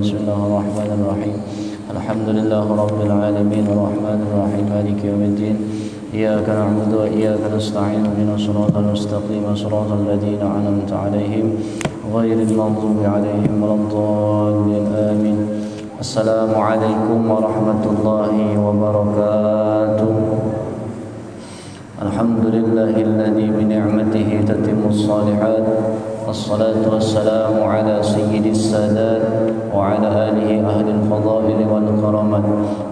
Bismillahirrahmanirrahim. Alhamdulillahirabbil alamin arrahmanir rahim maliki yaumiddin. Iyyaka na'budu wa iyyaka nasta'in ihdinas siratal mustaqim siratal ladzina an'amta 'alaihim ghairil maghdubi 'alaihim waladdallin amin. Assalamualaikum warahmatullahi wabarakatuh. Alhamdulillahilladzi bi ni'matihi tatimmus shalihat. Wassalatu wassalamu ala sayyidis sadat wa ala alihi ahlil fadaili wal karamat.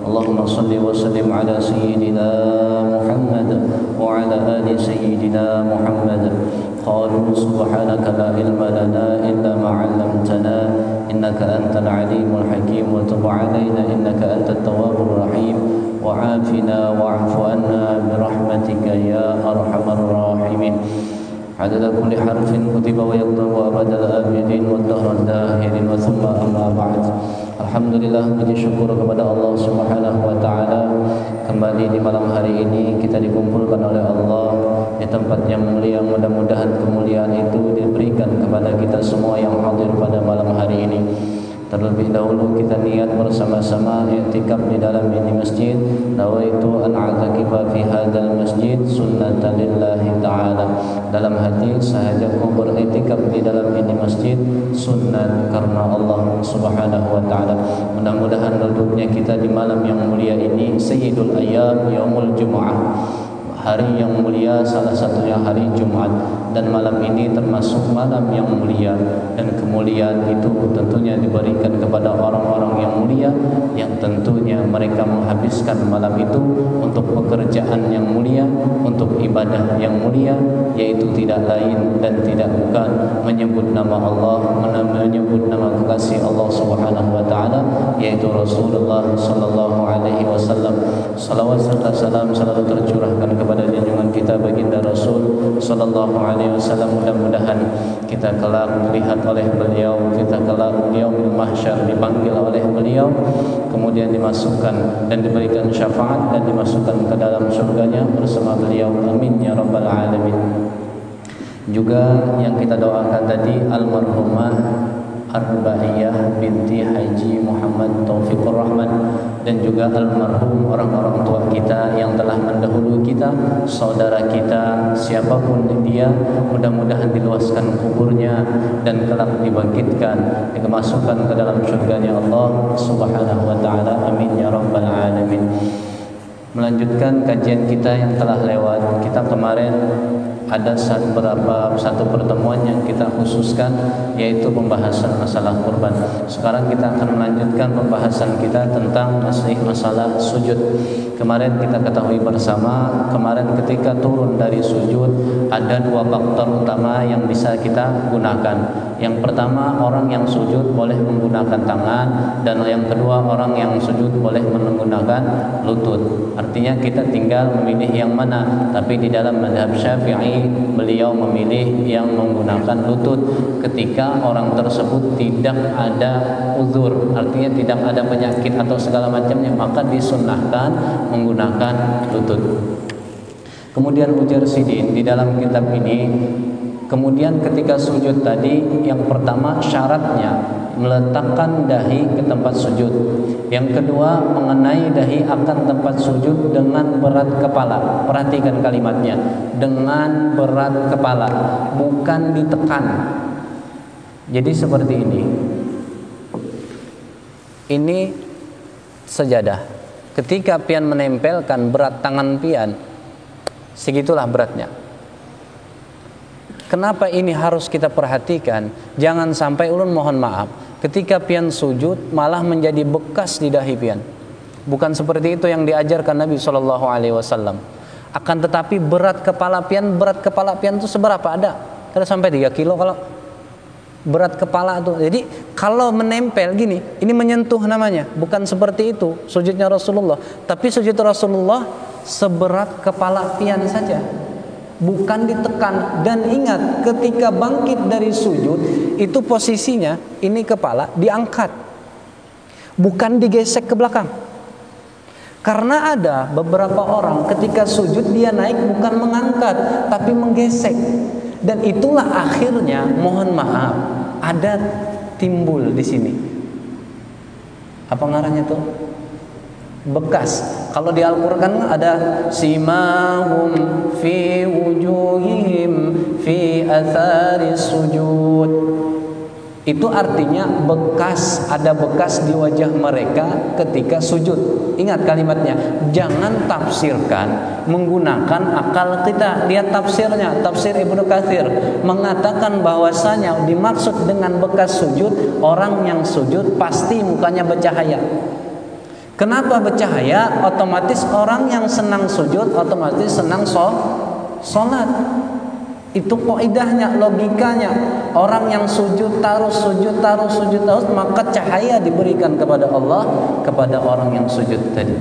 Allahumma salli wa sallim ala sayyidina Muhammad wa ala ali sayyidina Muhammad. Qalu subhanaka la ilma lana illa ma 'allamtana innaka antal alimul hakim wa tub 'alaina innaka antat tawwabur rahim wa 'afina wa'fu anna bi rahmatika ya arhamar rahimin. Adada kulli harfin kutiba wa yaktabu abadal abidin wa dahran dahirin wa thumma amma ba'd. Alhamdulillah, puji syukur kepada Allah Subhanahu wa ta'ala. Kembali di malam hari ini kita dikumpulkan oleh Allah di tempat yang mulia. Mudah-mudahan kemuliaan itu diberikan kepada kita semua yang hadir pada malam hari ini. Terlebih dahulu kita niat bersama-sama i'tikaf di dalam ini masjid. Nawaitu an a'takifa fi hadzal masjid sunnatan lillahi ta'ala. Dalam hati sahajaku beriktikaf di dalam ini masjid sunnat karena Allah Subhanahu wa ta'ala. Mudah-mudahan duduknya kita di malam yang mulia ini sayyidul ayyam yaumul jumu'ah, hari yang mulia, salah satunya hari Jumat, dan malam ini termasuk malam yang mulia, dan kemuliaan itu tentunya diberikan kepada orang-orang yang mulia yang tentunya mereka menghabiskan malam itu untuk pekerjaan yang mulia, untuk ibadah yang mulia, yaitu tidak lain dan tidak bukan menyebut nama Allah, menyebut nama kekasih Allah Subhanahu wa ta'ala, yaitu Rasulullah sallallahu alaihi wasallam. Salawat serta salam selalu tercurahkan kepada junjungan kita baginda Rasul sallallahu alaihi wasallam. Mudah-mudahan kita kelak dilihat oleh beliau, kita kelak yaumul mahsyar dipanggil oleh beliau, kemudian dimasukkan dan diberikan syafaat dan dimasukkan ke dalam surganya bersama beliau. Amin ya rabbal alamin. Juga yang kita doakan tadi almarhumah Arba'iyah binti Haji Muhammad Taufiqur Rahman, dan juga almarhum orang-orang tua kita yang telah mendahului kita, saudara kita, siapapun dia, mudah-mudahan diluaskan kuburnya dan kelak dibangkitkan, dimasukkan ke dalam surganya Allah Subhanahu wa ta'ala. Amin ya rabbal alamin. Melanjutkan kajian kita yang telah lewat. Kita kemarin ada satu pertemuan yang kita khususkan, yaitu pembahasan masalah kurban. Sekarang kita akan melanjutkan pembahasan kita tentang masalah sujud. Kemarin kita ketahui bersama, kemarin ketika turun dari sujud ada dua faktor utama yang bisa kita gunakan. Yang pertama, orang yang sujud boleh menggunakan tangan, dan yang kedua, orang yang sujud boleh menggunakan lutut. Artinya kita tinggal memilih yang mana. Tapi di dalam mazhab Syafi'i beliau memilih yang menggunakan lutut ketika orang tersebut tidak ada uzur, artinya tidak ada penyakit atau segala macamnya, maka disunnahkan menggunakan lutut. Kemudian ujar Sidin di dalam kitab ini, kemudian ketika sujud tadi, yang pertama syaratnya meletakkan dahi ke tempat sujud. Yang kedua, mengenai dahi akan tempat sujud dengan berat kepala. Perhatikan kalimatnya, dengan berat kepala, bukan ditekan. Jadi seperti ini. Ini sejadah. Ketika pian menempelkan, berat tangan pian segitulah beratnya. Kenapa ini harus kita perhatikan? Jangan sampai ulun mohon maaf, ketika pian sujud malah menjadi bekas di dahi pian. Bukan seperti itu yang diajarkan Nabi SAW. Akan tetapi berat kepala pian itu seberapa ada? Kalau sampai 3 kilo kalau berat kepala itu. Jadi kalau menempel gini, ini menyentuh namanya. Bukan seperti itu sujudnya Rasulullah. Tapi sujud Rasulullah seberat kepala pian saja. bukan ditekan. Dan ingat, ketika bangkit dari sujud itu posisinya ini kepala diangkat, bukan digesek ke belakang. Karena ada beberapa orang ketika sujud dia naik bukan mengangkat tapi menggesek. Dan itulah akhirnya, mohon maaf, ada timbul di sini. Apa ngaranya tuh? Bekas. Kalau di Al-Qur'an ada simahum fi wujuhihim fi athari sujud. Itu artinya bekas, ada bekas di wajah mereka ketika sujud. Ingat kalimatnya, jangan tafsirkan menggunakan akal kita. Lihat tafsirnya, tafsir Ibnu Katsir mengatakan bahwasanya dimaksud dengan bekas sujud, orang yang sujud pasti mukanya bercahaya. Kenapa bercahaya? Otomatis orang yang senang sujud otomatis senang sholat. Itu kaidahnya, logikanya. Orang yang sujud terus, maka cahaya diberikan kepada Allah, kepada orang yang sujud tadi.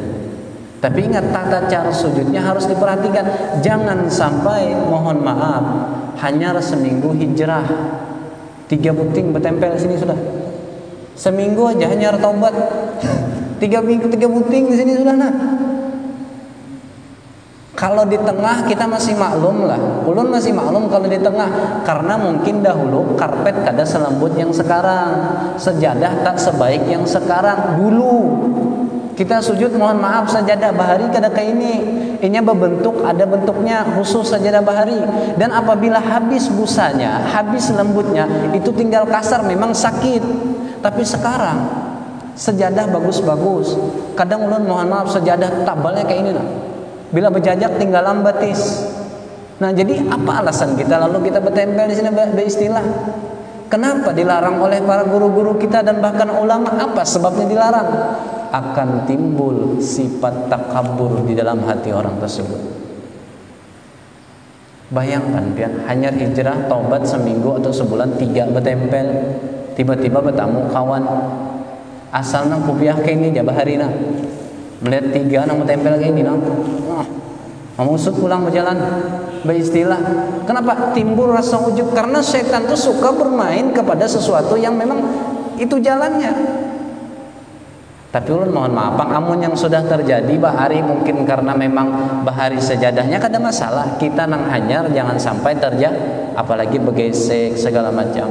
Tapi ingat, tata cara sujudnya harus diperhatikan. Jangan sampai, mohon maaf, hanya seminggu hijrah 3 buting bertempel sini sudah. Seminggu aja hanya taubat 3 buting di sini sudah. Nah, kalau di tengah kita masih maklum lah, ulun masih maklum kalau di tengah, karena mungkin dahulu karpet kada selembut yang sekarang, sejadah tak sebaik yang sekarang. Dulu kita sujud, mohon maaf, sajadah bahari kada kayak ini berbentuk, ada bentuknya khusus sajadah bahari. Dan apabila habis busanya, habis lembutnya, itu tinggal kasar, memang sakit. Tapi sekarang sejadah bagus-bagus. Kadang ulun mohon maaf sejadah tabalnya kayak ini lah. Bila berjajak tinggalan batis. Nah, jadi apa alasan kita lalu kita bertempel di sini beristilah? Kenapa dilarang oleh para guru-guru kita dan bahkan ulama? Apa sebabnya dilarang? Akan timbul sifat takabur di dalam hati orang tersebut. Bayangkan pian, hanya hijrah taubat seminggu atau sebulan 3 bertempel, tiba-tiba bertamu kawan asal nang kupiah kayak ini jabah hari nah. Melihat 3 nang tempel kayak ini nang. Memusut pulang berjalan beristilah. Kenapa? Timbul rasa ujub, karena setan itu suka bermain kepada sesuatu yang memang itu jalannya. Tapi ulun mohon maaf, amun yang sudah terjadi bahari mungkin karena memang bahari sejadahnya kada masalah. Kita nang hanyar jangan sampai terjadi, apalagi begesek segala macam.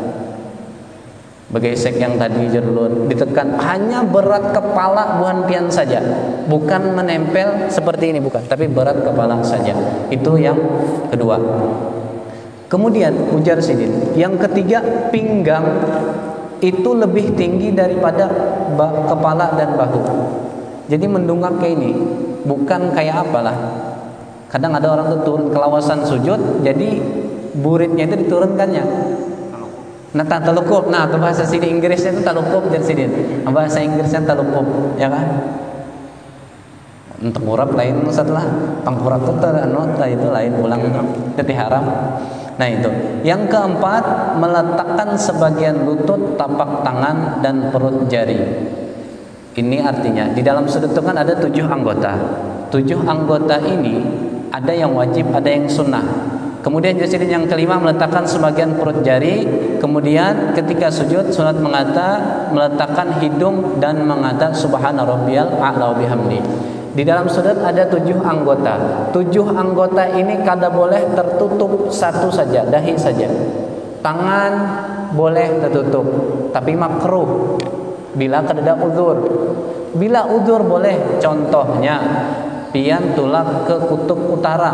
Begesek yang tadi jerulun ditekan, hanya berat kepala buhan pian saja, bukan menempel seperti ini, bukan, tapi berat kepala saja. Itu yang kedua. Kemudian ujar sidin, yang ketiga, pinggang itu lebih tinggi daripada kepala dan bahu. Jadi mendongak kayak ini, bukan kayak apalah. Kadang ada orang tuh turun ke lawasan sujud, jadi buritnya itu diturunkannya. Nah, talukub. Nah, ke bahasa sini Inggrisnya itu talukub dan sidin. Bahasa Inggrisnya talukub, ya kan? Untuk murab lain setelah pangkurap itu lain ulang itu haram. Nah, itu. Yang keempat, meletakkan sebagian lutut, tapak tangan dan perut jari. Ini artinya di dalam sudut itu kan ada 7 anggota. 7 anggota ini ada yang wajib, ada yang sunnah. Kemudian jadi yang kelima, meletakkan sebagian perut jari. Kemudian ketika sujud sunat meletakkan hidung dan mengata subhana rabbiyal a'la wa bihamdi. Di dalam sujud ada 7 anggota. 7 anggota ini kada boleh tertutup satu saja, dahi saja. Tangan boleh tertutup, tapi makruh bila kada uzur. Bila uzur boleh, contohnya pian tulak ke kutub utara,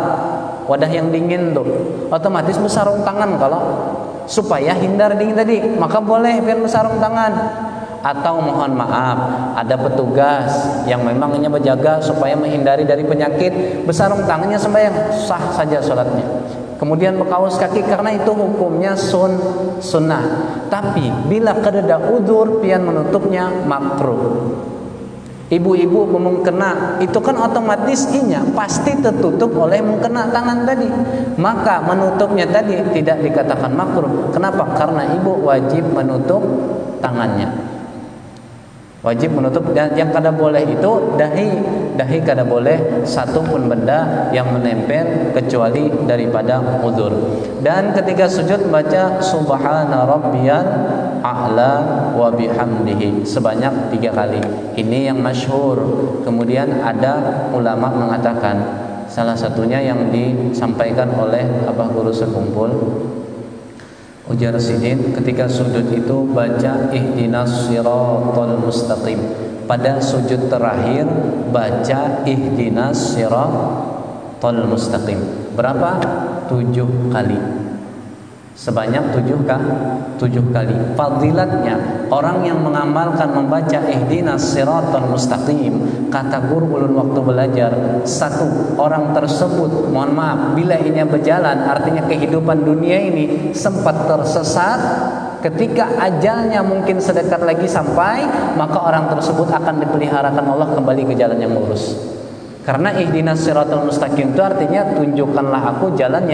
wadah yang dingin tuh, otomatis bersarung tangan. Kalau supaya hindar dingin tadi, maka boleh pian bersarung tangan. Atau mohon maaf, ada petugas yang memangnya berjaga supaya menghindari dari penyakit, bersarung tangannya sembahyang, sah saja sholatnya. Kemudian berkaos kaki, karena itu hukumnya sunnah. Tapi bila kededa udzur pian menutupnya makruh. Ibu-ibu memengkena, itu kan otomatis inya pasti tertutup oleh mengkena tangan tadi. Maka menutupnya tadi tidak dikatakan makruh. Kenapa? Karena ibu wajib menutup tangannya. Wajib menutup, dan yang kada boleh itu dahi kada boleh satu pun benda yang menempel kecuali daripada udzur. Dan ketika sujud baca subhana rabbiyal a'la wa bihamdihi sebanyak 3 kali. Ini yang masyhur. Kemudian ada ulama mengatakan, salah satunya yang disampaikan oleh Abah Guru Sekumpul, ujar Sidin, ketika sujud itu baca ihdinas siratal mustaqim. Pada sujud terakhir baca ihdinas siratal mustaqim. Berapa? 7 kali. Sebanyak 7 kali. Fadilatnya orang yang mengamalkan membaca ihdinas siratal mustaqim, kata guru ulun waktu belajar, satu, orang tersebut, mohon maaf, bila ia berjalan, artinya kehidupan dunia ini sempat tersesat, ketika ajalnya mungkin sedekat lagi sampai, maka orang tersebut akan dipeliharakan Allah kembali ke jalan yang lurus. Karena ihdinas siratal mustaqim itu artinya tunjukkanlah aku jalan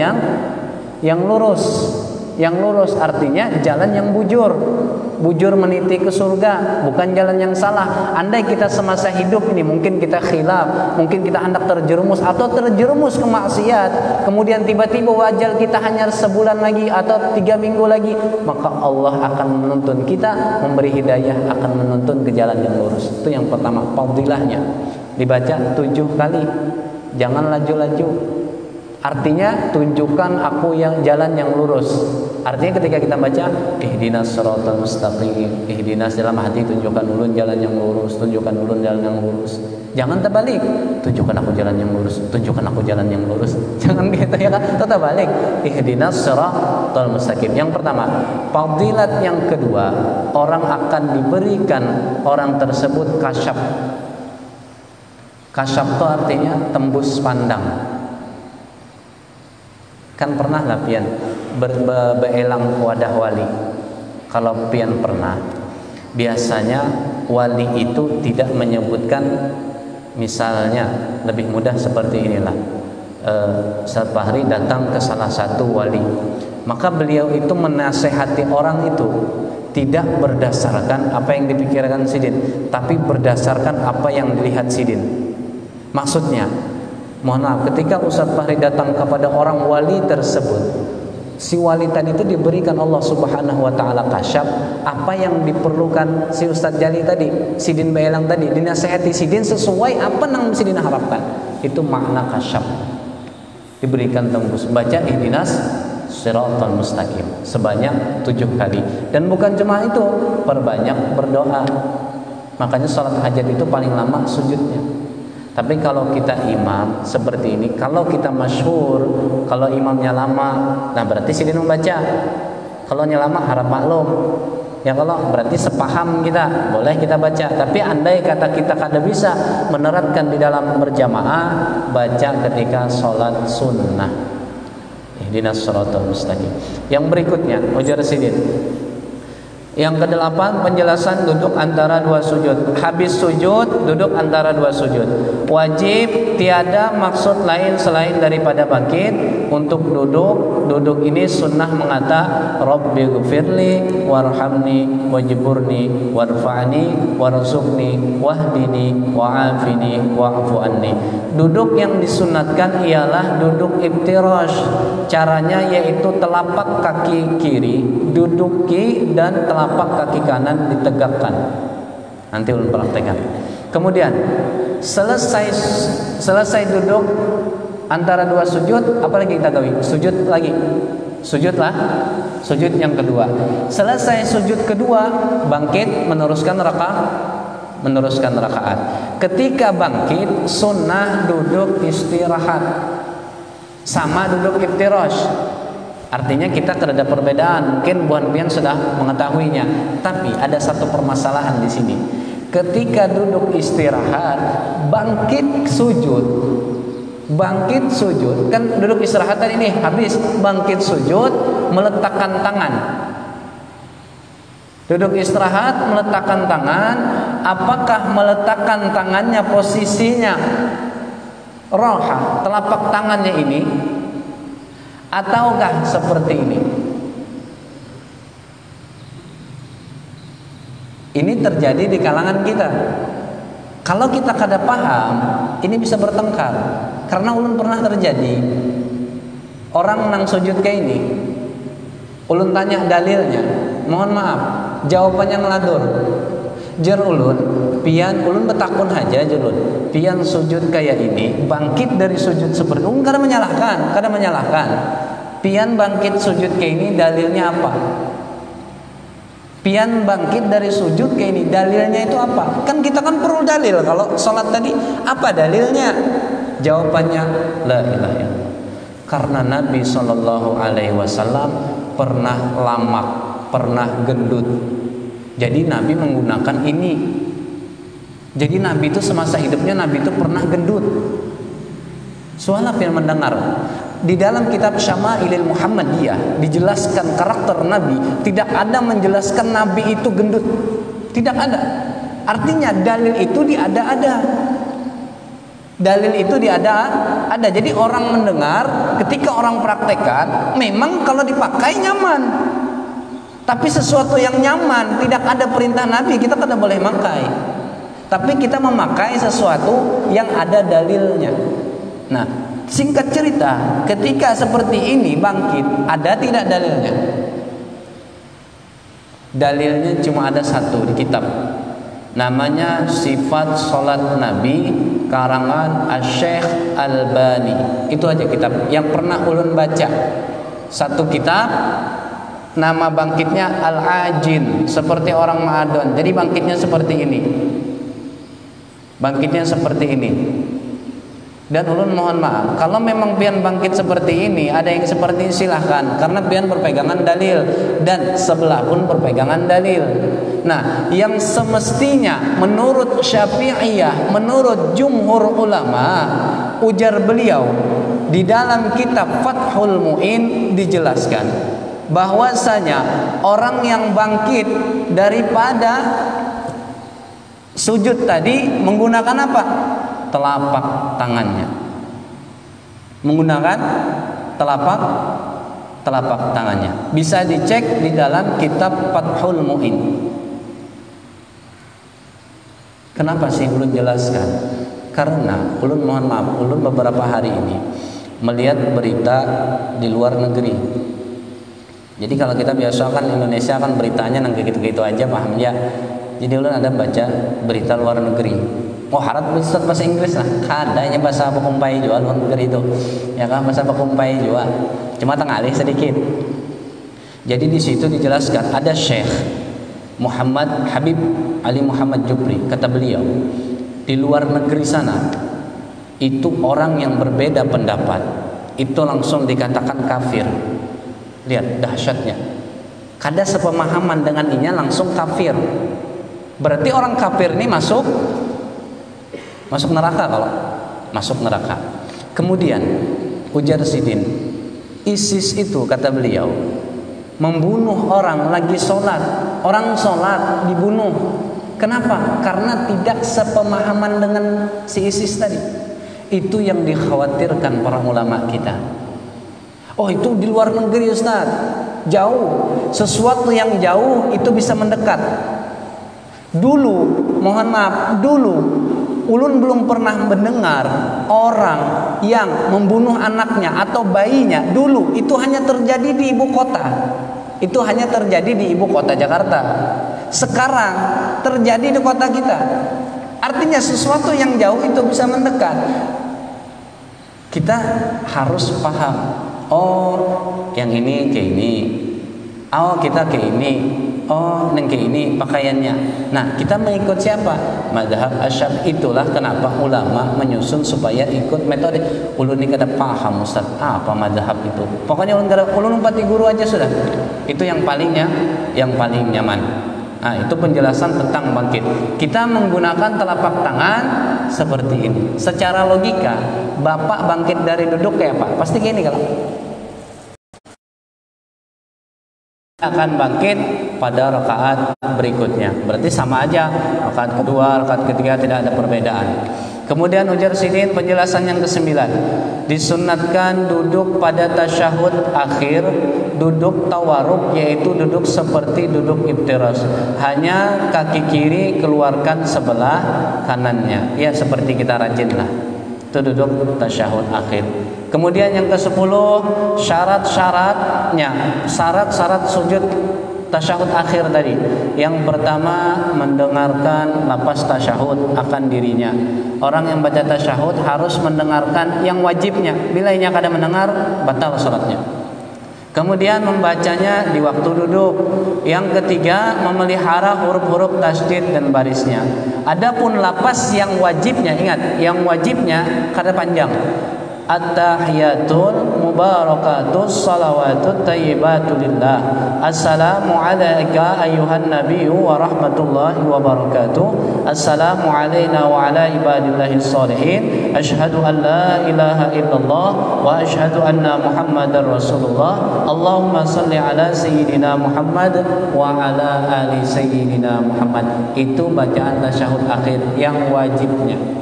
yang lurus. Yang lurus artinya jalan yang bujur meniti ke surga, bukan jalan yang salah. Andai kita semasa hidup ini mungkin kita khilaf, mungkin kita hendak terjerumus atau terjerumus ke maksiat, kemudian tiba-tiba ajal kita hanya sebulan lagi atau 3 minggu lagi, maka Allah akan menuntun kita, memberi hidayah, akan menuntun ke jalan yang lurus. Itu yang pertama, fadilahnya dibaca 7 kali. Jangan laju-laju. Artinya tunjukkan aku yang jalan yang lurus. Artinya ketika kita baca ihdinas siratal mustaqim, ihdinas dalam hati, tunjukkan ulun jalan yang lurus, tunjukkan ulun jalan yang lurus. Jangan terbalik. Tunjukkan aku jalan yang lurus, tunjukkan aku jalan yang lurus. Jangan gitu ya kan? Tetap balik. Ihdinas siratal mustaqim. Yang pertama, fadilat yang kedua, orang akan diberikan orang tersebut kasyaf. Kasyaf itu artinya tembus pandang. Kan pernah lah pian beelang wadah wali. Kalau pian pernah, biasanya wali itu tidak menyebutkan, misalnya lebih mudah seperti inilah, Ustaz Fahri datang ke salah satu wali, maka beliau itu menasehati orang itu tidak berdasarkan apa yang dipikirkan sidin, tapi berdasarkan apa yang dilihat sidin. Maksudnya, mohon maaf, ketika Ustaz Fahri datang kepada orang wali tersebut, si wali tadi itu diberikan Allah Subhanahu wa taala kasyaf apa yang diperlukan si Ustaz Jali tadi, sidin beelang tadi, dinasehati sidin sesuai apa yang sidin harapkan. Itu makna kasyaf. Diberikan tembus. Baca ihdinas siratal mustaqim sebanyak 7 kali. Dan bukan cuma itu, perbanyak berdoa. Makanya salat hajat itu paling lama sujudnya. Tapi kalau kita imam seperti ini, kalau kita masyhur, kalau imamnya lama, nah berarti sidin membaca. Kalau lama harap maklum. Ya kalau berarti sepaham kita, boleh kita baca. Tapi andai kata kita kada bisa menerapkan di dalam berjamaah, baca ketika sholat sunnah. Ihdinas siratal mustaqim. Yang berikutnya, ujar sidin. Yang ke-8, penjelasan duduk antara 2 sujud. Habis sujud, duduk antara 2 sujud. Wajib, tiada maksud lain selain daripada bangkit untuk duduk. Duduk ini sunnah mengata Rabbighfirli warhamni wajburni warfa'ni warzuqni wahdini wa'afini wa'fu anni. Duduk yang disunatkan ialah duduk iftirash. Caranya yaitu telapak kaki kiri duduki dan telapak kaki kanan ditegakkan. Nanti ulun praktekkan. Kemudian selesai duduk antara 2 sujud, apa lagi kita gawi? Sujud lagi. Sujudlah. Sujud yang kedua. Selesai sujud kedua, bangkit meneruskan rakaat. Ketika bangkit, sunnah duduk istirahat. Sama duduk iftirash. Artinya kita terhadap perbedaan, mungkin buan pian sudah mengetahuinya, tapi ada satu permasalahan di sini. Ketika duduk istirahat, bangkit sujud, kan duduk istirahat tadi nih habis, bangkit sujud, meletakkan tangan. Duduk istirahat, meletakkan tangan. Apakah meletakkan tangannya posisinya roha, telapak tangannya ini, ataukah seperti ini? Ini terjadi di kalangan kita. Kalau kita kada paham, ini bisa bertengkar. Karena ulun pernah terjadi orang nang sujud kayak ini, ulun tanya dalilnya, mohon maaf, jawabannya ngeladur. Jar ulun, pian ulun betakun aja julun. Pian sujud kayak ini, bangkit dari sujud seperti ulun kada menyalahkan. Pian bangkit sujud kayak ini dalilnya apa? Pian bangkit dari sujud kayak ini dalilnya itu apa? Kan kita kan perlu dalil. Kalau sholat tadi apa dalilnya? Jawabannya la ilaha illallah. Karena Nabi SAW pernah lamak, pernah gendut. Jadi Nabi menggunakan ini. Jadi Nabi itu semasa hidupnya Nabi itu pernah gendut. Soalnya yang mendengar di dalam kitab Syama'ilil Muhammadiyah dijelaskan karakter Nabi, tidak ada menjelaskan Nabi itu gendut. Tidak ada. Artinya dalil itu diada-ada. Dalil itu diada-ada. Jadi orang mendengar, ketika orang praktekkan, memang kalau dipakai nyaman. Tapi sesuatu yang nyaman, tidak ada perintah Nabi, kita tidak boleh memakai. Tapi kita memakai sesuatu yang ada dalilnya. Nah, singkat cerita, ketika seperti ini bangkit, ada tidak dalilnya? Dalilnya cuma ada satu di kitab. Namanya Sifat Salat Nabi karangan Asy-Syaikh Albani. Itu aja kitab yang pernah ulun baca. Satu kitab, nama bangkitnya Al-Ajin, seperti orang Ma'adon. Jadi bangkitnya seperti ini. Bangkitnya seperti ini. Dan ulun mohon maaf, kalau memang pian bangkit seperti ini, ada yang seperti ini silahkan, karena pian berpegangan dalil dan sebelah pun berpegangan dalil. Nah, yang semestinya menurut Syafi'iyah, menurut jumhur ulama, ujar beliau di dalam kitab Fathul Mu'in dijelaskan bahwasanya orang yang bangkit daripada sujud tadi menggunakan apa? Telapak tangannya. Menggunakan telapak tangannya. Bisa dicek di dalam kitab Fathul Mu'in. Kenapa sih ulun jelaskan? Karena ulun mohon maaf, ulun beberapa hari ini melihat berita di luar negeri. Jadi kalau kita biasa kan Indonesia kan beritanya nang gitu-gitu aja, paham ya. Jadi ulun ada baca berita luar negeri. Oh, harap bisa bahasa Inggris lah. Kadanya bahasa Pakumpai juga luar negeri itu. Ya kan, bahasa Pakumpai juga. Cuma tengalih sedikit. Jadi di situ dijelaskan ada Syekh Muhammad Habib Ali Muhammad Jupri, kata beliau, di luar negeri sana itu orang yang berbeda pendapat itu langsung dikatakan kafir. Lihat dahsyatnya. Kada sepemahaman dengan inya langsung kafir. Berarti orang kafir ini masuk neraka. Kalau masuk neraka. Kemudian ujar Sidin, ISIS itu kata beliau membunuh orang lagi sholat. Orang sholat dibunuh. Kenapa? Karena tidak sepemahaman dengan si ISIS tadi. Itu yang dikhawatirkan para ulama kita. Oh, itu di luar negeri Ustaz, jauh. Sesuatu yang jauh itu bisa mendekat. Dulu, mohon maaf, dulu ulun belum pernah mendengar orang yang membunuh anaknya atau bayinya. Dulu itu hanya terjadi di ibu kota. Itu hanya terjadi di ibu kota Jakarta. Sekarang terjadi di kota kita. Artinya sesuatu yang jauh itu bisa mendekat. Kita harus paham. Oh, yang ini kayak ini. Oh, kita kayak ini. Oh, neng kayak ini pakaiannya. Nah, kita mengikut siapa? Mazhab Asy-Syafi'i. Itulah kenapa ulama menyusun supaya ikut metode. Ulun ini kada paham Ustaz, apa mazhab itu. Pokoknya ulun umpati guru aja sudah. Itu yang paling nyaman. Nah, itu penjelasan tentang bangkit. Kita menggunakan telapak tangan seperti ini. Secara logika, Bapak bangkit dari duduk kayak apa? Pasti gini kalau akan bangkit pada rakaat berikutnya. Berarti sama aja, rakaat kedua, rakaat ketiga tidak ada perbedaan. Kemudian ujar Sidin penjelasan yang ke-9. Disunatkan duduk pada tasyahud akhir, duduk tawaruk, yaitu duduk seperti duduk iftiras. Hanya kaki kiri keluarkan sebelah kanannya. Ya seperti kita rajin lah. Itu duduk tasyahud akhir. Kemudian yang ke-10 syarat-syaratnya, syarat-syarat sujud tasyahud akhir tadi. Yang pertama mendengarkan lafaz tasyahud akan dirinya. Orang yang baca tasyahud harus mendengarkan yang wajibnya. Bila ia kada mendengar, batal salatnya. Kemudian membacanya di waktu duduk. Yang ketiga memelihara huruf-huruf tasydid dan barisnya. Adapun lafaz yang wajibnya, ingat, yang wajibnya kada panjang. At-tahiyatul mubarakatus salawatut thayyibatu lillah. Assalamu alayka ayyuhan nabiyyu wa rahmatullahi wa barakatuh. Assalamu alayna wa ala ibadillahis shalihin. Asyhadu an la ilaha illallah wa asyhadu anna Muhammadar Rasulullah. Allahumma shalli ala sayyidina Muhammad wa ala ali sayyidina Muhammad. Itu bacaan tasyahud akhir yang wajibnya.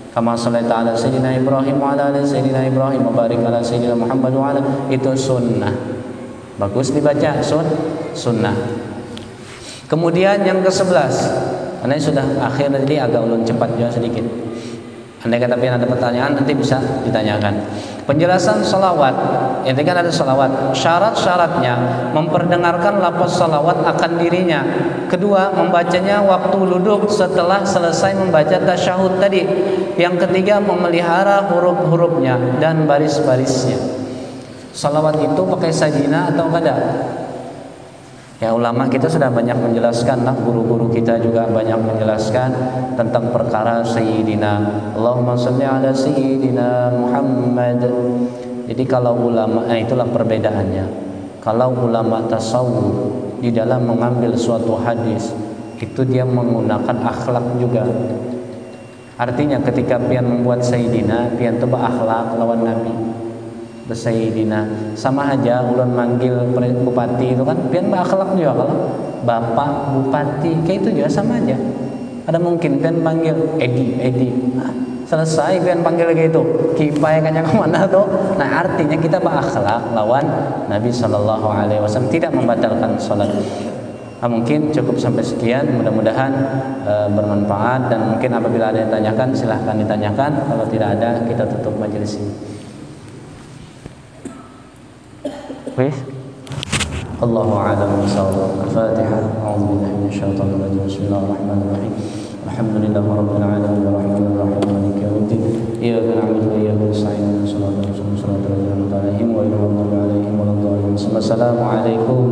Kama shallaita ala sayyidina Ibrahim wa ala ali sayyidina Ibrahim wa barik ala sayyidina Muhammad wa ala, itu sunnah. Bagus dibaca sunnah. Kemudian yang ke-11. Ini sudah akhir tadi, agak ulun cepat juga sedikit. Andai kata ada pertanyaan nanti bisa ditanyakan. Penjelasan salawat. Ini kan ada salawat. Syarat-syaratnya memperdengarkan lafaz salawat akan dirinya. Kedua, membacanya waktu duduk setelah selesai membaca tasyahud tadi. Yang ketiga, memelihara huruf-hurufnya dan baris-barisnya. Salawat itu pakai sajina atau kada? Ya ulama kita sudah banyak menjelaskan lah, guru-guru kita juga banyak menjelaskan tentang perkara Sayyidina. Allahumma sholli ala Sayyidina Muhammad. Jadi kalau ulama, itulah perbedaannya. Kalau ulama tasawuf di dalam mengambil suatu hadis itu dia menggunakan akhlak juga. Artinya ketika pian membuat Sayyidina, pian itu berakhlak lawan Nabi. Sayyidina sama aja ulun manggil bupati itu kan pian berakhlak juga. Kalau bapak bupati kayak itu juga sama aja. Ada mungkin pian panggil Edi selesai pian panggil kayak itu kipai kanya kemana tuh. Nah artinya kita berakhlak lawan Nabi SAW, tidak membatalkan sholat. Mungkin cukup sampai sekian, mudah-mudahan bermanfaat, dan mungkin apabila ada yang tanyakan silahkan ditanyakan, kalau tidak ada kita tutup majelis ini. Allahu a'lam bishawab. Al-Fatihah. A'udzubillahi minasyaitonir rajim. Bismillahirrahmanirrahim. Alhamdulillahirabbil alamin arrahmanir rahim maliki yaumiddin. Iyyaka na'budu wa iyyaka nasta'in. Shiratal ladzina an'amta 'alaihim ghairil maghdubi 'alaihim waladdallin. Assalamualaikum